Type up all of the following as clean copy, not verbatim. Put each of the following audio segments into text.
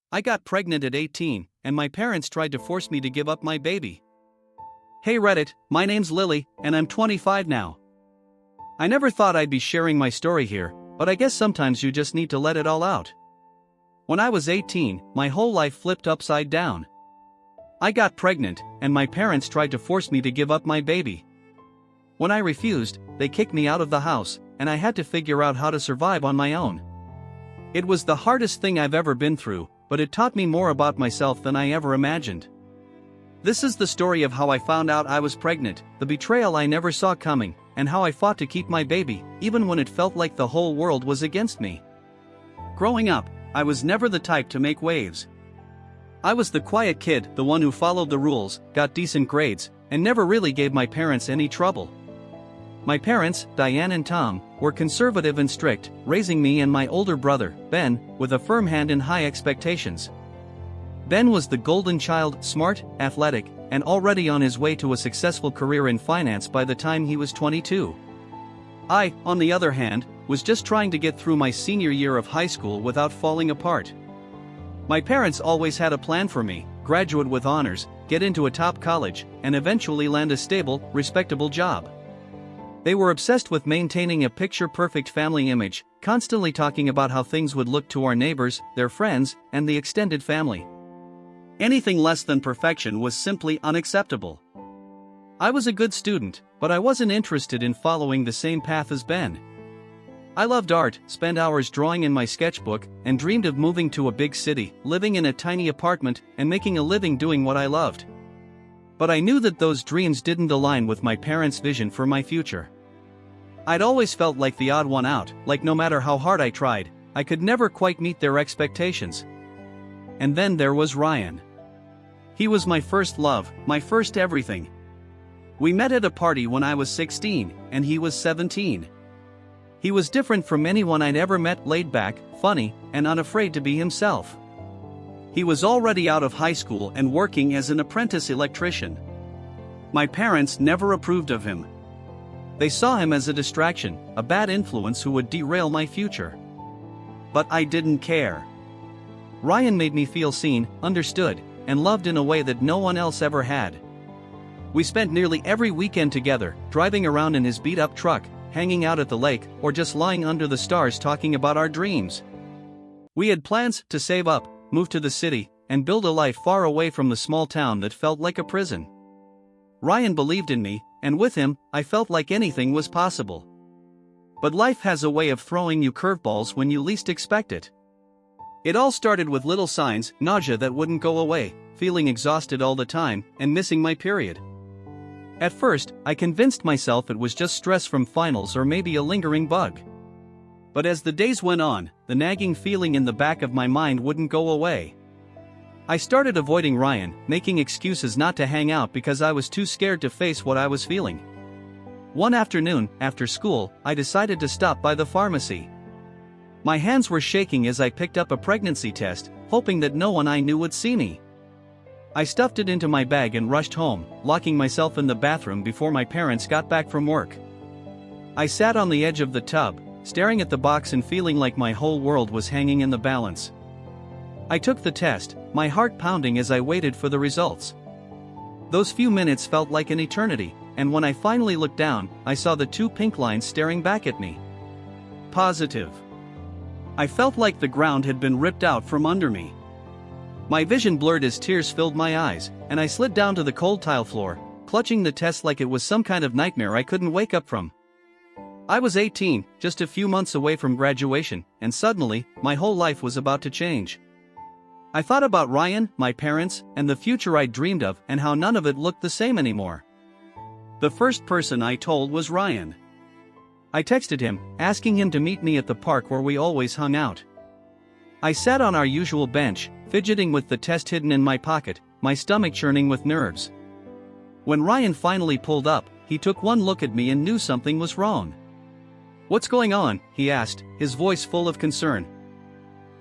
I got pregnant at 18, and my parents tried to force me to give up my baby. Hey Reddit, my name's Lily, and I'm 25 now. I never thought I'd be sharing my story here, but I guess sometimes you just need to let it all out. When I was 18, my whole life flipped upside down. I got pregnant, and my parents tried to force me to give up my baby. When I refused, they kicked me out of the house, and I had to figure out how to survive on my own. It was the hardest thing I've ever been through, but it taught me more about myself than I ever imagined. This is the story of how I found out I was pregnant, the betrayal I never saw coming, and how I fought to keep my baby, even when it felt like the whole world was against me. Growing up, I was never the type to make waves. I was the quiet kid, the one who followed the rules, got decent grades, and never really gave my parents any trouble. My parents, Diane and Tom, were conservative and strict, raising me and my older brother, Ben, with a firm hand and high expectations. Ben was the golden child, smart, athletic, and already on his way to a successful career in finance by the time he was 22. I, on the other hand, was just trying to get through my senior year of high school without falling apart. My parents always had a plan for me: graduate with honors, get into a top college, and eventually land a stable, respectable job. They were obsessed with maintaining a picture-perfect family image, constantly talking about how things would look to our neighbors, their friends, and the extended family. Anything less than perfection was simply unacceptable. I was a good student, but I wasn't interested in following the same path as Ben. I loved art, spent hours drawing in my sketchbook, and dreamed of moving to a big city, living in a tiny apartment, and making a living doing what I loved. But I knew that those dreams didn't align with my parents' vision for my future. I'd always felt like the odd one out, like no matter how hard I tried, I could never quite meet their expectations. And then there was Ryan. He was my first love, my first everything. We met at a party when I was 16, and he was 17. He was different from anyone I'd ever met, laid back, funny, and unafraid to be himself. He was already out of high school and working as an apprentice electrician. My parents never approved of him. They saw him as a distraction, a bad influence who would derail my future. But I didn't care. Ryan made me feel seen, understood, and loved in a way that no one else ever had. We spent nearly every weekend together, driving around in his beat-up truck, hanging out at the lake, or just lying under the stars talking about our dreams. We had plans to save up, move to the city, and build a life far away from the small town that felt like a prison. Ryan believed in me, and with him, I felt like anything was possible. But life has a way of throwing you curveballs when you least expect it. It all started with little signs, nausea that wouldn't go away, feeling exhausted all the time, and missing my period. At first, I convinced myself it was just stress from finals or maybe a lingering bug. But as the days went on, the nagging feeling in the back of my mind wouldn't go away. I started avoiding Ryan, making excuses not to hang out because I was too scared to face what I was feeling. One afternoon, after school, I decided to stop by the pharmacy. My hands were shaking as I picked up a pregnancy test, hoping that no one I knew would see me. I stuffed it into my bag and rushed home, locking myself in the bathroom before my parents got back from work. I sat on the edge of the tub, staring at the box and feeling like my whole world was hanging in the balance. I took the test, my heart pounding as I waited for the results. Those few minutes felt like an eternity, and when I finally looked down, I saw the 2 pink lines staring back at me. Positive. I felt like the ground had been ripped out from under me. My vision blurred as tears filled my eyes, and I slid down to the cold tile floor, clutching the test like it was some kind of nightmare I couldn't wake up from. I was 18, just a few months away from graduation, and suddenly, my whole life was about to change. I thought about Ryan, my parents, and the future I'd dreamed of, and how none of it looked the same anymore. The first person I told was Ryan. I texted him, asking him to meet me at the park where we always hung out. I sat on our usual bench, fidgeting with the test hidden in my pocket, my stomach churning with nerves. When Ryan finally pulled up, he took one look at me and knew something was wrong. "What's going on?" he asked, his voice full of concern.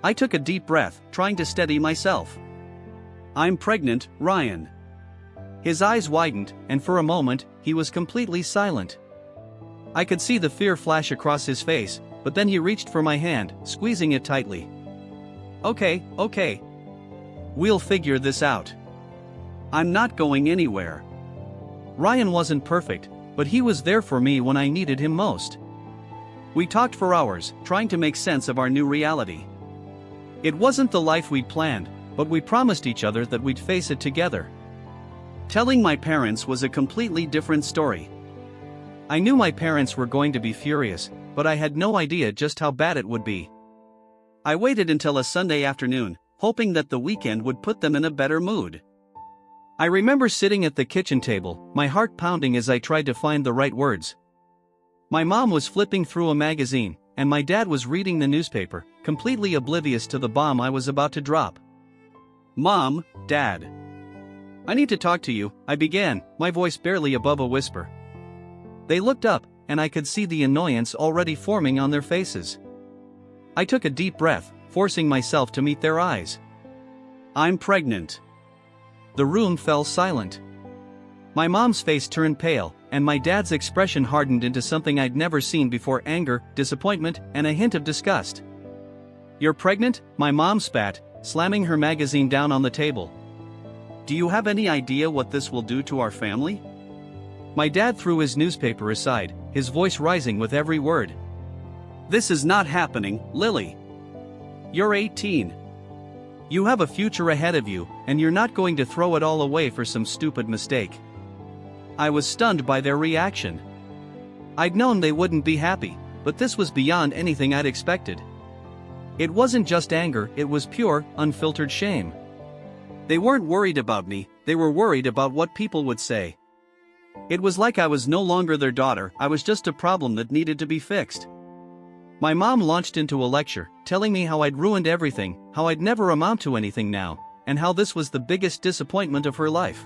I took a deep breath, trying to steady myself. "I'm pregnant, Ryan." His eyes widened, and for a moment, he was completely silent. I could see the fear flash across his face, but then he reached for my hand, squeezing it tightly. Okay. We'll figure this out. I'm not going anywhere. Ryan wasn't perfect, but he was there for me when I needed him most. We talked for hours, trying to make sense of our new reality. It wasn't the life we'd planned, but we promised each other that we'd face it together. Telling my parents was a completely different story. I knew my parents were going to be furious, but I had no idea just how bad it would be. I waited until a Sunday afternoon, hoping that the weekend would put them in a better mood. I remember sitting at the kitchen table, my heart pounding as I tried to find the right words. My mom was flipping through a magazine, and my dad was reading the newspaper, completely oblivious to the bomb I was about to drop. "Mom, Dad. I need to talk to you," I began, my voice barely above a whisper. They looked up, and I could see the annoyance already forming on their faces. I took a deep breath, forcing myself to meet their eyes. "I'm pregnant." The room fell silent. My mom's face turned pale, and my dad's expression hardened into something I'd never seen before: anger, disappointment, and a hint of disgust. "You're pregnant?" my mom spat, slamming her magazine down on the table. "Do you have any idea what this will do to our family?" My dad threw his newspaper aside, his voice rising with every word. "This is not happening, Lily. You're 18. You have a future ahead of you, and you're not going to throw it all away for some stupid mistake." I was stunned by their reaction. I'd known they wouldn't be happy, but this was beyond anything I'd expected. It wasn't just anger, it was pure, unfiltered shame. They weren't worried about me, they were worried about what people would say. It was like I was no longer their daughter, I was just a problem that needed to be fixed. My mom launched into a lecture, telling me how I'd ruined everything, how I'd never amount to anything now, and how this was the biggest disappointment of her life.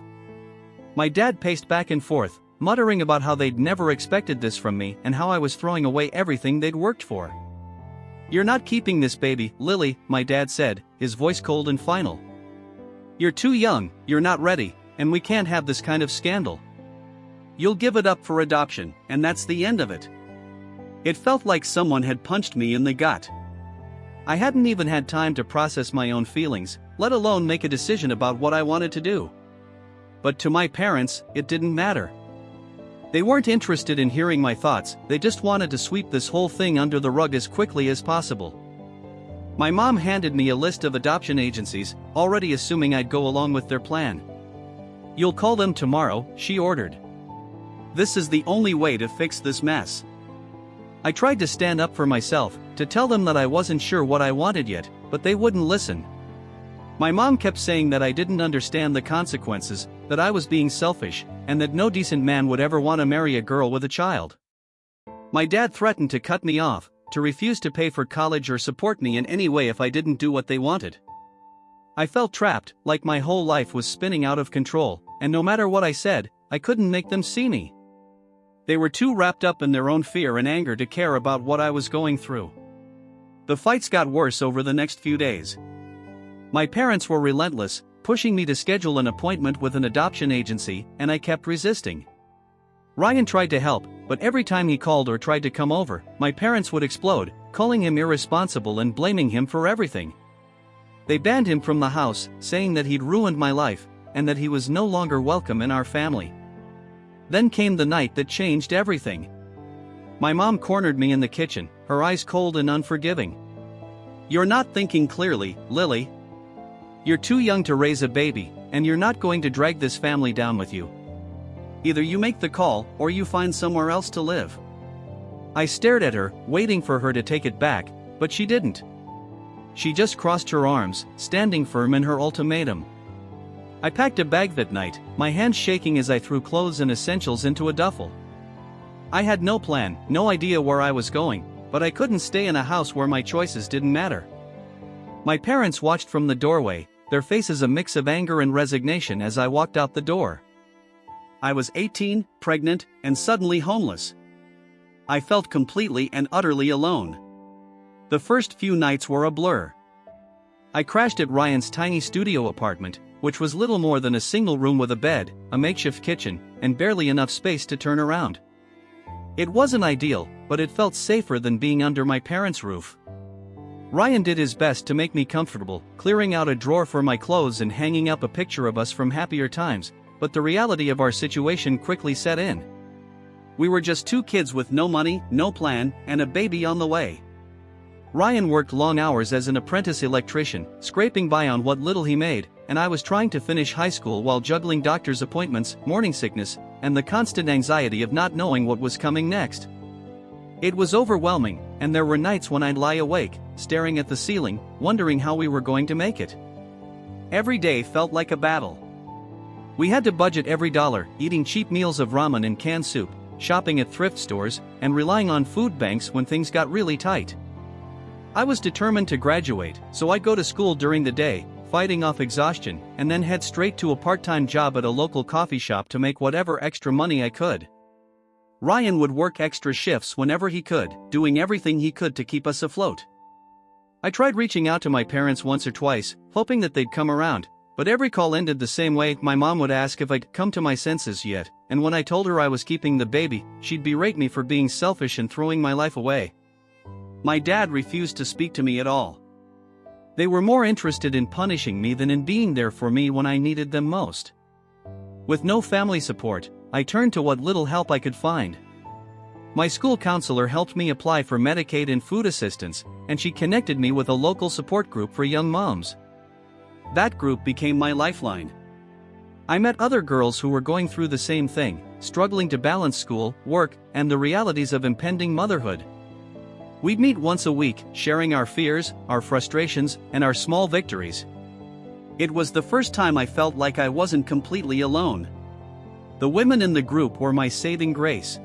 My dad paced back and forth, muttering about how they'd never expected this from me and how I was throwing away everything they'd worked for. "You're not keeping this baby, Lily," my dad said, his voice cold and final. "You're too young, you're not ready, and we can't have this kind of scandal. You'll give it up for adoption, and that's the end of it." It felt like someone had punched me in the gut. I hadn't even had time to process my own feelings, let alone make a decision about what I wanted to do. But to my parents, it didn't matter. They weren't interested in hearing my thoughts, they just wanted to sweep this whole thing under the rug as quickly as possible. My mom handed me a list of adoption agencies, already assuming I'd go along with their plan. "You'll call them tomorrow," she ordered. "This is the only way to fix this mess." I tried to stand up for myself, to tell them that I wasn't sure what I wanted yet, but they wouldn't listen. My mom kept saying that I didn't understand the consequences, that I was being selfish, and that no decent man would ever want to marry a girl with a child. My dad threatened to cut me off, to refuse to pay for college or support me in any way if I didn't do what they wanted. I felt trapped, like my whole life was spinning out of control, and no matter what I said, I couldn't make them see me. They were too wrapped up in their own fear and anger to care about what I was going through. The fights got worse over the next few days. My parents were relentless, pushing me to schedule an appointment with an adoption agency, and I kept resisting. Ryan tried to help, but every time he called or tried to come over, my parents would explode, calling him irresponsible and blaming him for everything. They banned him from the house, saying that he'd ruined my life, and that he was no longer welcome in our family. Then came the night that changed everything. My mom cornered me in the kitchen, her eyes cold and unforgiving. "You're not thinking clearly, Lily. You're too young to raise a baby, and you're not going to drag this family down with you. Either you make the call, or you find somewhere else to live." I stared at her, waiting for her to take it back, but she didn't. She just crossed her arms, standing firm in her ultimatum. I packed a bag that night, my hands shaking as I threw clothes and essentials into a duffel. I had no plan, no idea where I was going, but I couldn't stay in a house where my choices didn't matter. My parents watched from the doorway, their faces a mix of anger and resignation as I walked out the door. I was 18, pregnant, and suddenly homeless. I felt completely and utterly alone. The first few nights were a blur. I crashed at Ryan's tiny studio apartment, which was little more than a single room with a bed, a makeshift kitchen, and barely enough space to turn around. It wasn't ideal, but it felt safer than being under my parents' roof. Ryan did his best to make me comfortable, clearing out a drawer for my clothes and hanging up a picture of us from happier times, but the reality of our situation quickly set in. We were just two kids with no money, no plan, and a baby on the way. Ryan worked long hours as an apprentice electrician, scraping by on what little he made, and I was trying to finish high school while juggling doctor's appointments, morning sickness, and the constant anxiety of not knowing what was coming next. It was overwhelming, and there were nights when I'd lie awake, staring at the ceiling, wondering how we were going to make it. Every day felt like a battle. We had to budget every dollar, eating cheap meals of ramen and canned soup, shopping at thrift stores, and relying on food banks when things got really tight. I was determined to graduate, so I'd go to school during the day, fighting off exhaustion, and then head straight to a part-time job at a local coffee shop to make whatever extra money I could. Ryan would work extra shifts whenever he could, doing everything he could to keep us afloat. I tried reaching out to my parents once or twice, hoping that they'd come around, but every call ended the same way. My mom would ask if I'd come to my senses yet, and when I told her I was keeping the baby, she'd berate me for being selfish and throwing my life away. My dad refused to speak to me at all. They were more interested in punishing me than in being there for me when I needed them most. With no family support, I turned to what little help I could find. My school counselor helped me apply for Medicaid and food assistance, and she connected me with a local support group for young moms. That group became my lifeline. I met other girls who were going through the same thing, struggling to balance school, work, and the realities of impending motherhood. We'd meet once a week, sharing our fears, our frustrations, and our small victories. It was the first time I felt like I wasn't completely alone. The women in the group were my saving grace.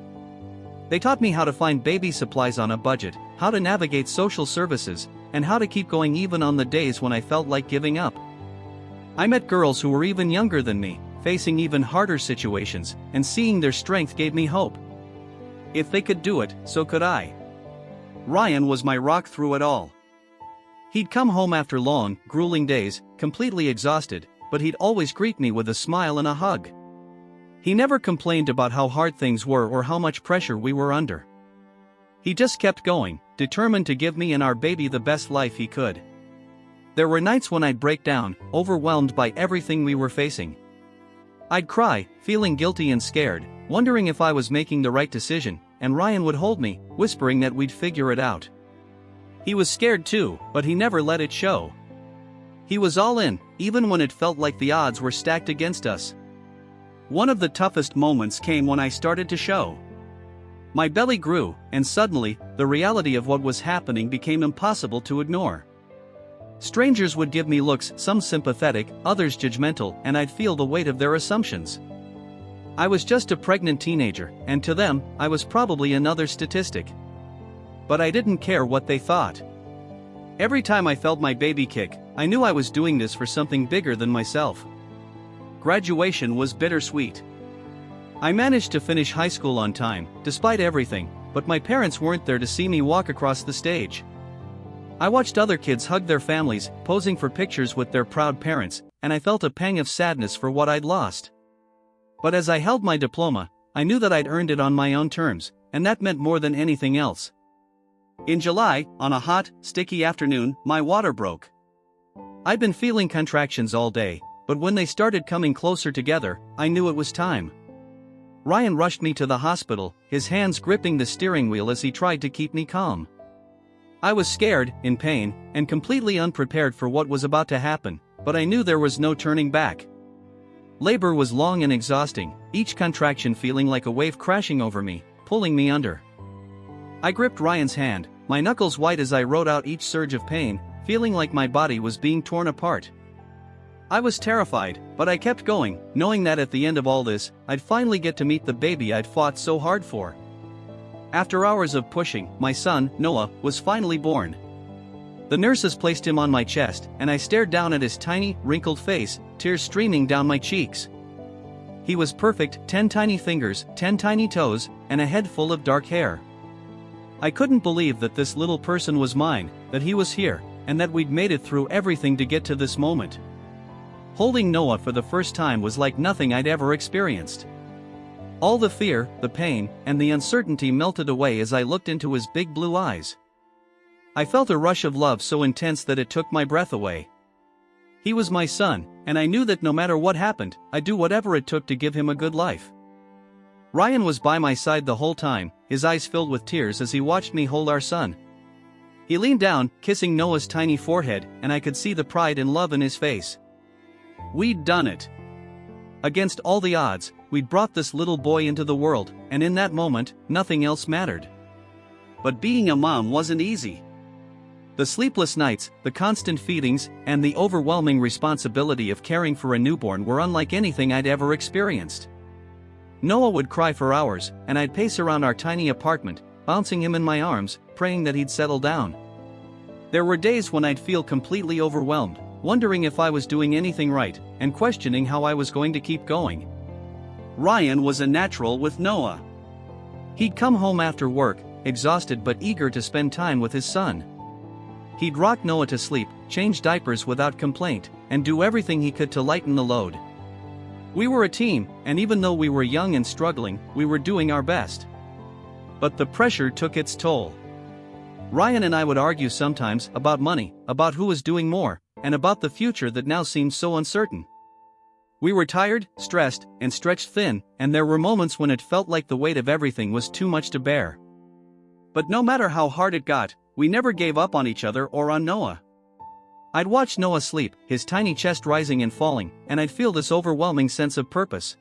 They taught me how to find baby supplies on a budget, how to navigate social services, and how to keep going even on the days when I felt like giving up. I met girls who were even younger than me, facing even harder situations, and seeing their strength gave me hope. If they could do it, so could I. Ryan was my rock through it all. He'd come home after long, grueling days, completely exhausted, but he'd always greet me with a smile and a hug. He never complained about how hard things were or how much pressure we were under. He just kept going, determined to give me and our baby the best life he could. There were nights when I'd break down, overwhelmed by everything we were facing. I'd cry, feeling guilty and scared, wondering if I was making the right decision, and Ryan would hold me, whispering that we'd figure it out. He was scared too, but he never let it show. He was all in, even when it felt like the odds were stacked against us. One of the toughest moments came when I started to show. My belly grew, and suddenly, the reality of what was happening became impossible to ignore. Strangers would give me looks, some sympathetic, others judgmental, and I'd feel the weight of their assumptions. I was just a pregnant teenager, and to them, I was probably another statistic. But I didn't care what they thought. Every time I felt my baby kick, I knew I was doing this for something bigger than myself. Graduation was bittersweet. I managed to finish high school on time, despite everything, but my parents weren't there to see me walk across the stage. I watched other kids hug their families, posing for pictures with their proud parents, and I felt a pang of sadness for what I'd lost. But as I held my diploma, I knew that I'd earned it on my own terms, and that meant more than anything else. In July, on a hot, sticky afternoon, my water broke. I'd been feeling contractions all day, but when they started coming closer together, I knew it was time. Ryan rushed me to the hospital, his hands gripping the steering wheel as he tried to keep me calm. I was scared, in pain, and completely unprepared for what was about to happen, but I knew there was no turning back. Labor was long and exhausting, each contraction feeling like a wave crashing over me, pulling me under. I gripped Ryan's hand, my knuckles white as I rode out each surge of pain, feeling like my body was being torn apart. I was terrified, but I kept going, knowing that at the end of all this, I'd finally get to meet the baby I'd fought so hard for. After hours of pushing, my son, Noah, was finally born. The nurses placed him on my chest, and I stared down at his tiny, wrinkled face, tears streaming down my cheeks. He was perfect, 10 tiny fingers, 10 tiny toes, and a head full of dark hair. I couldn't believe that this little person was mine, that he was here, and that we'd made it through everything to get to this moment. Holding Noah for the first time was like nothing I'd ever experienced. All the fear, the pain, and the uncertainty melted away as I looked into his big blue eyes. I felt a rush of love so intense that it took my breath away. He was my son, and I knew that no matter what happened, I'd do whatever it took to give him a good life. Ryan was by my side the whole time, his eyes filled with tears as he watched me hold our son. He leaned down, kissing Noah's tiny forehead, and I could see the pride and love in his face. We'd done it. Against all the odds, we'd brought this little boy into the world, and in that moment, nothing else mattered. But being a mom wasn't easy. The sleepless nights, the constant feedings, and the overwhelming responsibility of caring for a newborn were unlike anything I'd ever experienced. Noah would cry for hours, and I'd pace around our tiny apartment, bouncing him in my arms, praying that he'd settle down. There were days when I'd feel completely overwhelmed, wondering if I was doing anything right, and questioning how I was going to keep going. Ryan was a natural with Noah. He'd come home after work, exhausted but eager to spend time with his son. He'd rock Noah to sleep, change diapers without complaint, and do everything he could to lighten the load. We were a team, and even though we were young and struggling, we were doing our best. But the pressure took its toll. Ryan and I would argue sometimes about money, about who was doing more, and about the future that now seemed so uncertain. We were tired, stressed, and stretched thin, and there were moments when it felt like the weight of everything was too much to bear. But no matter how hard it got, we never gave up on each other or on Noah. I'd watch Noah sleep, his tiny chest rising and falling, and I'd feel this overwhelming sense of purpose.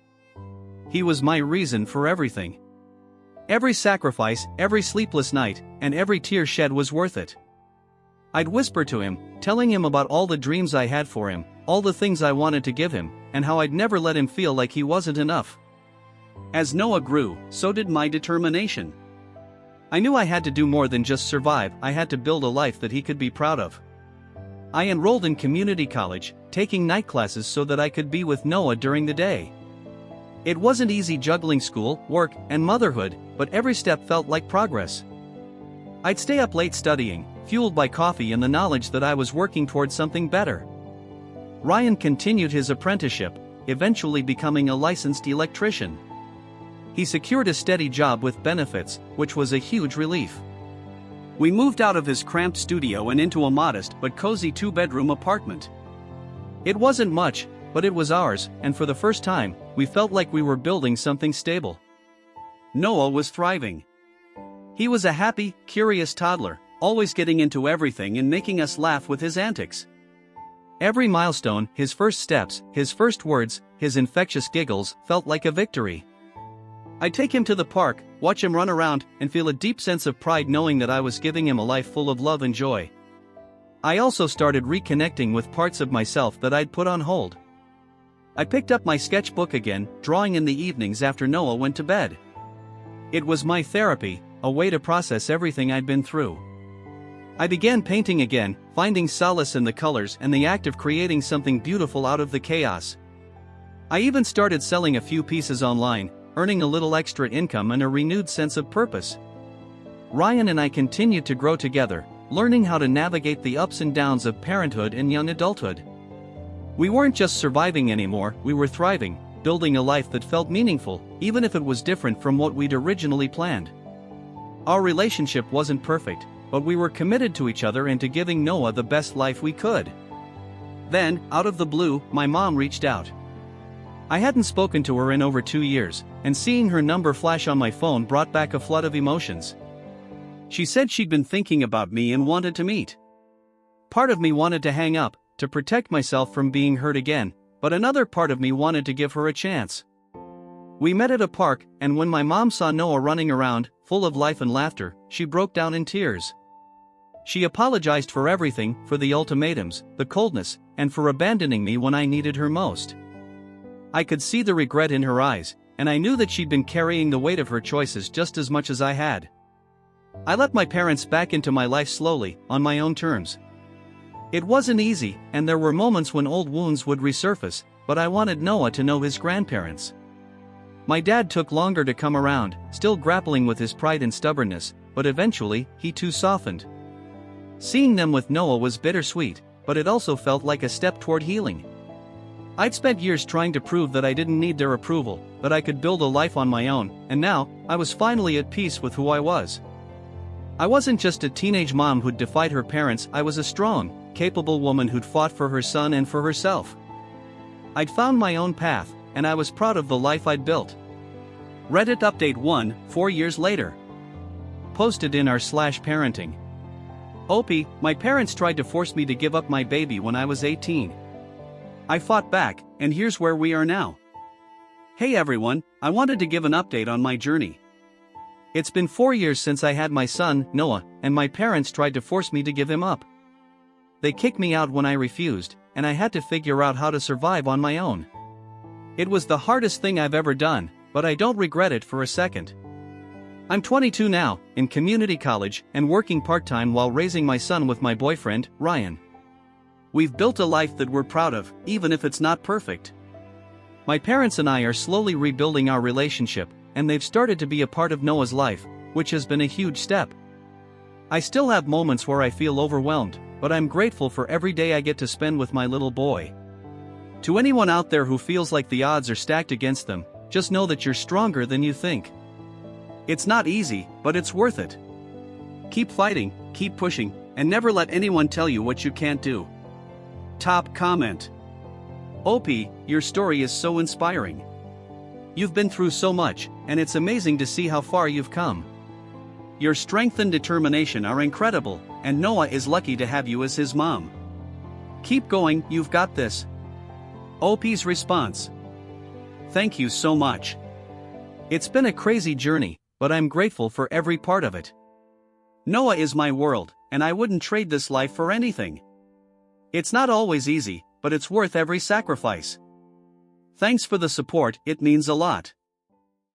He was my reason for everything. Every sacrifice, every sleepless night, and every tear shed was worth it. I'd whisper to him, telling him about all the dreams I had for him, all the things I wanted to give him, and how I'd never let him feel like he wasn't enough. As Noah grew, so did my determination. I knew I had to do more than just survive. I had to build a life that he could be proud of. I enrolled in community college, taking night classes so that I could be with Noah during the day. It wasn't easy juggling school, work, and motherhood, but every step felt like progress. I'd stay up late studying, fueled by coffee and the knowledge that I was working towards something better. Ryan continued his apprenticeship, eventually becoming a licensed electrician. He secured a steady job with benefits, which was a huge relief. We moved out of his cramped studio and into a modest but cozy two-bedroom apartment. It wasn't much, but it was ours, and for the first time, we felt like we were building something stable. Noah was thriving. He was a happy, curious toddler, always getting into everything and making us laugh with his antics. Every milestone, his first steps, his first words, his infectious giggles, felt like a victory. I'd take him to the park, watch him run around, and feel a deep sense of pride knowing that I was giving him a life full of love and joy. I also started reconnecting with parts of myself that I'd put on hold. I picked up my sketchbook again, drawing in the evenings after Noah went to bed. It was my therapy, a way to process everything I'd been through. I began painting again, finding solace in the colors and the act of creating something beautiful out of the chaos. I even started selling a few pieces online, earning a little extra income and a renewed sense of purpose. Ryan and I continued to grow together, learning how to navigate the ups and downs of parenthood and young adulthood. We weren't just surviving anymore, we were thriving, building a life that felt meaningful, even if it was different from what we'd originally planned. Our relationship wasn't perfect, but we were committed to each other and to giving Noah the best life we could. Then, out of the blue, my mom reached out. I hadn't spoken to her in over 2 years, and seeing her number flash on my phone brought back a flood of emotions. She said she'd been thinking about me and wanted to meet. Part of me wanted to hang up, to protect myself from being hurt again, but another part of me wanted to give her a chance. We met at a park, and when my mom saw Noah running around, full of life and laughter, she broke down in tears. She apologized for everything, for the ultimatums, the coldness, and for abandoning me when I needed her most. I could see the regret in her eyes, and I knew that she'd been carrying the weight of her choices just as much as I had. I let my parents back into my life slowly, on my own terms. It wasn't easy, and there were moments when old wounds would resurface, but I wanted Noah to know his grandparents. My dad took longer to come around, still grappling with his pride and stubbornness, but eventually, he too softened. Seeing them with Noah was bittersweet, but it also felt like a step toward healing. I'd spent years trying to prove that I didn't need their approval, that I could build a life on my own, and now, I was finally at peace with who I was. I wasn't just a teenage mom who'd defied her parents, I was a strong, capable woman who'd fought for her son and for herself. I'd found my own path, and I was proud of the life I'd built. Reddit update 1, 4 years later. Posted in r/parenting. OP, my parents tried to force me to give up my baby when I was 18. I fought back, and here's where we are now. Hey everyone, I wanted to give an update on my journey. It's been 4 years since I had my son, Noah, and my parents tried to force me to give him up. They kicked me out when I refused, and I had to figure out how to survive on my own. It was the hardest thing I've ever done, but I don't regret it for a second. I'm 22 now, in community college, and working part-time while raising my son with my boyfriend, Ryan. We've built a life that we're proud of, even if it's not perfect. My parents and I are slowly rebuilding our relationship, and they've started to be a part of Noah's life, which has been a huge step. I still have moments where I feel overwhelmed, but I'm grateful for every day I get to spend with my little boy. To anyone out there who feels like the odds are stacked against them, just know that you're stronger than you think. It's not easy, but it's worth it. Keep fighting, keep pushing, and never let anyone tell you what you can't do. Top comment. OP, your story is so inspiring. You've been through so much, and it's amazing to see how far you've come. Your strength and determination are incredible, and Noah is lucky to have you as his mom. Keep going, you've got this. OP's response. Thank you so much. It's been a crazy journey, but I'm grateful for every part of it. Noah is my world, and I wouldn't trade this life for anything. It's not always easy, but it's worth every sacrifice. Thanks for the support, it means a lot.